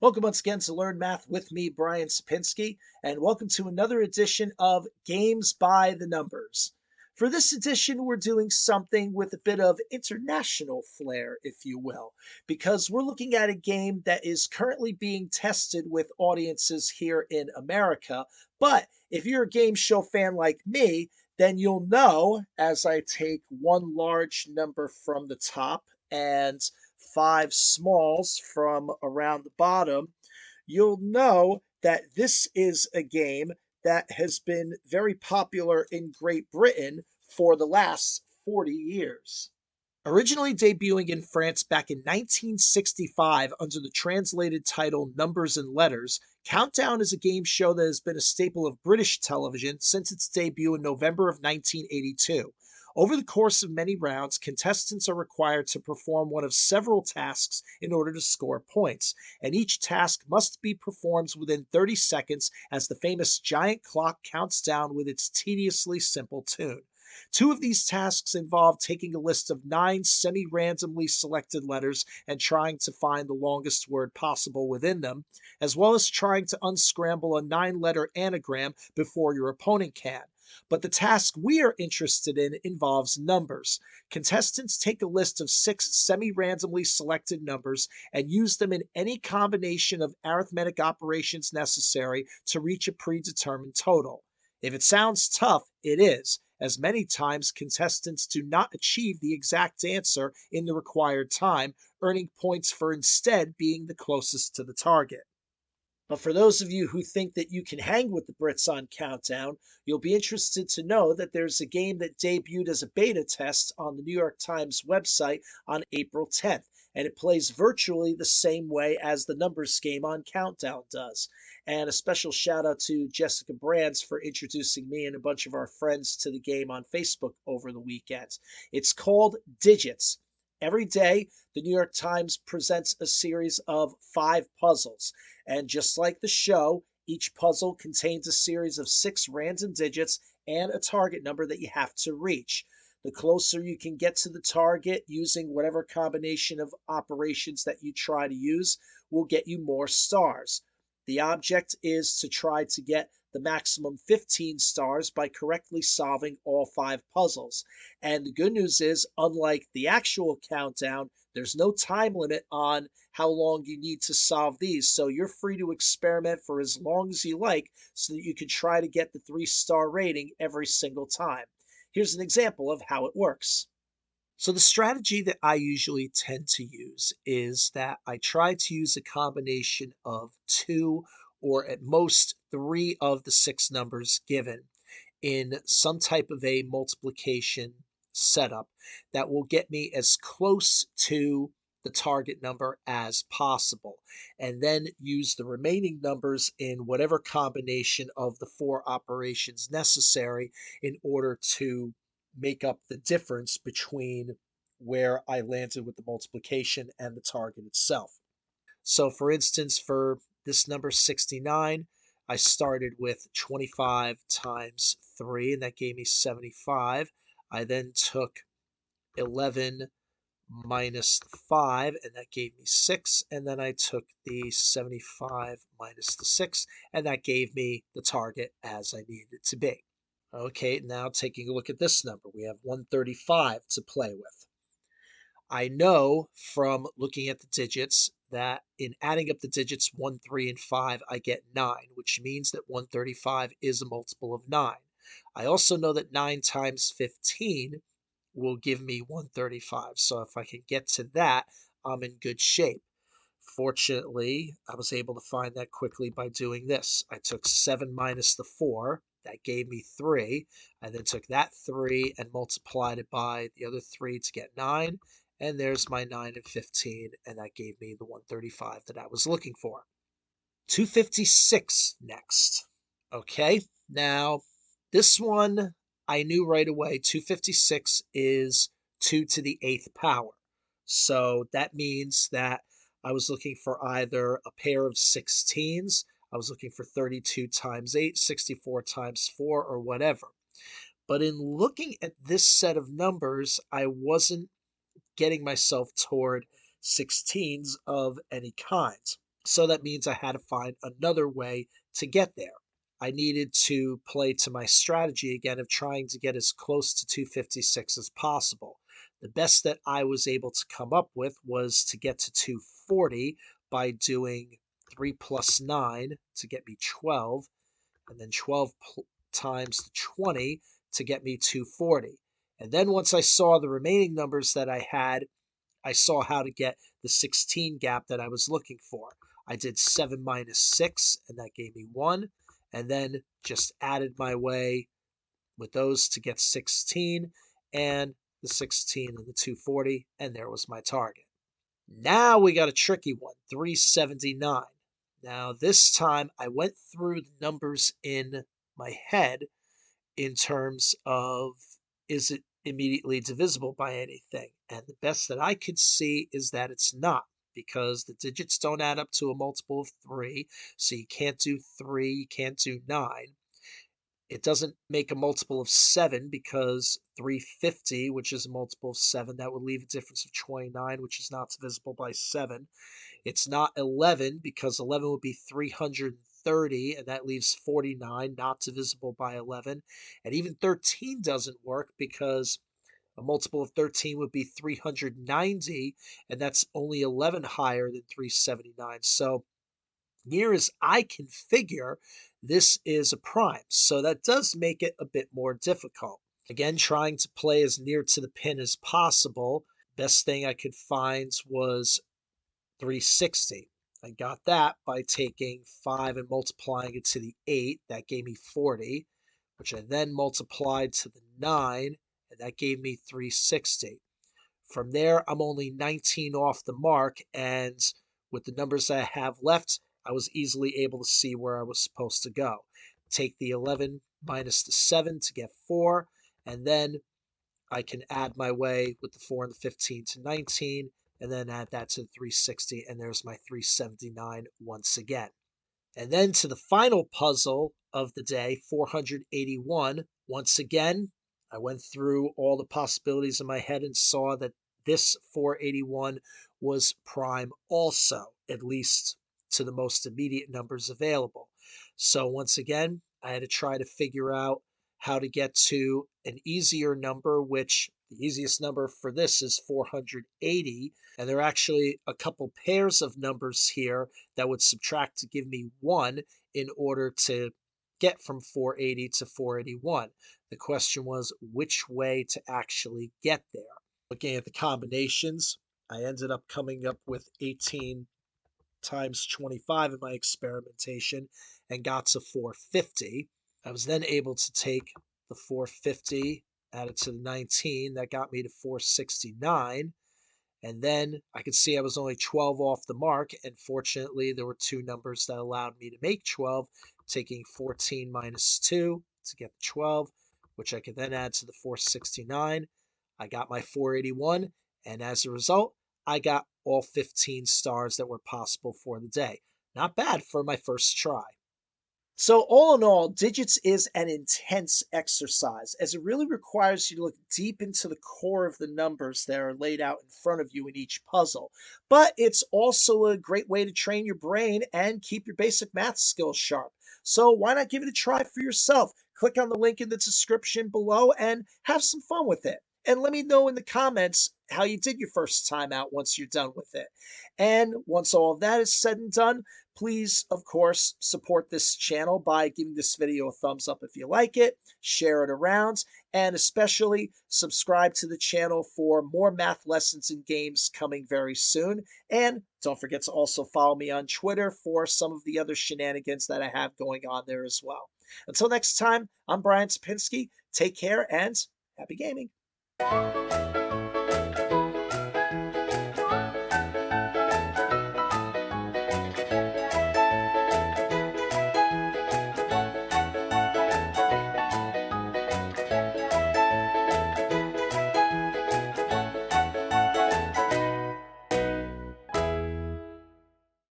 Welcome once again to Learn Math with me, Brian Sapinski, and welcome to another edition of Games by the Numbers. For this edition, we're doing something with a bit of international flair, if you will, because we're looking at a game that is currently being tested with audiences here in America. But if you're a game show fan like me, then you'll know as I take one large number from the top and five smalls from around the bottom, you'll know that this is a game that has been very popular in Great Britain for the last 40 years. Originally debuting in France back in 1965 under the translated title Numbers and Letters, Countdown is a game show that has been a staple of British television since its debut in November of 1982. Over the course of many rounds, contestants are required to perform one of several tasks in order to score points, and each task must be performed within 30 seconds as the famous giant clock counts down with its tediously simple tune. Two of these tasks involve taking a list of 9 semi randomly selected letters and trying to find the longest word possible within them, as well as trying to unscramble a 9-letter anagram before your opponent can. But the task we are interested in involves numbers. Contestants take a list of 6 semi randomly selected numbers and use them in any combination of arithmetic operations necessary to reach a predetermined total. If it sounds tough, it is, as many times contestants do not achieve the exact answer in the required time, earning points for instead being the closest to the target. But for those of you who think that you can hang with the Brits on Countdown, you'll be interested to know that there's a game that debuted as a beta test on the New York Times website on April 10th, and it plays virtually the same way as the numbers game on Countdown does. And a special shout out to Jessica Brands for introducing me and a bunch of our friends to the game on Facebook over the weekend. It's called Digits. Every day, the New York Times presents a series of 5 puzzles. And just like the show, each puzzle contains a series of 6 random digits and a target number that you have to reach. The closer you can get to the target using whatever combination of operations that you try to use will get you more stars. The object is to try to get the maximum 15 stars by correctly solving all 5 puzzles. And the good news is, unlike the actual countdown, there's no time limit on how long you need to solve these. So you're free to experiment for as long as you like so that you can try to get the 3-star rating every single time. Here's an example of how it works. So the strategy that I usually tend to use is that I try to use a combination of 2 or at most 3 of the 6 numbers given in some type of a multiplication setup that will get me as close to the target number as possible, and then use the remaining numbers in whatever combination of the 4 operations necessary in order to make up the difference between where I landed with the multiplication and the target itself. So, for instance, for this number 69, I started with 25 times 3, and that gave me 75. I then took 11 minus 5, and that gave me 6. And then I took the 75 minus the 6, and that gave me the target as I needed it to be. Okay, now taking a look at this number, we have 135 to play with. I know from looking at the digits that in adding up the digits 1, 3, and 5, I get 9, which means that 135 is a multiple of 9. I also know that 9 times 15 will give me 135. So if I can get to that, I'm in good shape. Fortunately, I was able to find that quickly by doing this. I took 7 minus the 4. That gave me 3. I then took that 3 and multiplied it by the other 3 to get 9. And there's my 9 and 15, and that gave me the 135 that I was looking for. 256 next. Okay, now this one I knew right away. 256 is 2 to the 8th power. So that means that I was looking for either a pair of 16s, I was looking for 32 times 8, 64 times 4, or whatever. But in looking at this set of numbers, I wasn't getting myself toward 16s of any kind. So that means I had to find another way to get there. I needed to play to my strategy again of trying to get as close to 256 as possible. The best that I was able to come up with was to get to 240 by doing 3 plus 9 to get me 12, and then 12 times the 20 to get me 240. And then once I saw the remaining numbers that I had, I saw how to get the 16 gap that I was looking for. I did 7 minus 6, and that gave me 1, and then just added my way with those to get 16, and the 16 and the 240, and there was my target. Now we got a tricky one, 379. Now this time I went through the numbers in my head in terms of, is it immediately divisible by anything? And the best that I could see is that it's not, because the digits don't add up to a multiple of 3. So you can't do 3, you can't do 9. It doesn't make a multiple of 7 because 350, which is a multiple of 7, that would leave a difference of 29, which is not divisible by 7. It's not 11 because 11 would be 330, and that leaves 49, not divisible by 11. And even 13 doesn't work because a multiple of 13 would be 390, and that's only 11 higher than 379. So near as I can figure, this is a prime. So that does make it a bit more difficult. Again, trying to play as near to the pin as possible. Best thing I could find was 360. I got that by taking 5 and multiplying it to the 8. That gave me 40, which I then multiplied to the 9, and that gave me 360. From there, I'm only 19 off the mark, and with the numbers I have left, I was easily able to see where I was supposed to go. Take the 11 minus the 7 to get 4, and then I can add my way with the 4 and the 15 to 19, and then add that to the 360, and there's my 379 once again. And then to the final puzzle of the day, 481. Once again, I went through all the possibilities in my head and saw that this 481 was prime also, at least to the most immediate numbers available. So once again, I had to try to figure out how to get to an easier number, which the easiest number for this is 480. And there are actually a couple pairs of numbers here that would subtract to give me 1 in order to get from 480 to 481. The question was which way to actually get there. Looking at the combinations, I ended up coming up with 18 times 25 in my experimentation and got to 450. I was then able to take the 450, add it to the 19. That got me to 469. And then I could see I was only 12 off the mark. And fortunately, there were two numbers that allowed me to make 12, taking 14 minus 2 to get the 12, which I could then add to the 469. I got my 481. And as a result, I got all 15 stars that were possible for the day. Not bad for my first try. So all in all, digits is an intense exercise as it really requires you to look deep into the core of the numbers that are laid out in front of you in each puzzle. But it's also a great way to train your brain and keep your basic math skills sharp. So why not give it a try for yourself? Click on the link in the description below and have some fun with it. And let me know in the comments how you did your first time out once you're done with it. And once all of that is said and done, please, of course, support this channel by giving this video a thumbs up if you like it, share it around, and especially subscribe to the channel for more math lessons and games coming very soon. And don't forget to also follow me on Twitter for some of the other shenanigans that I have going on there as well. Until next time, I'm Brian Sapinski. Take care and happy gaming.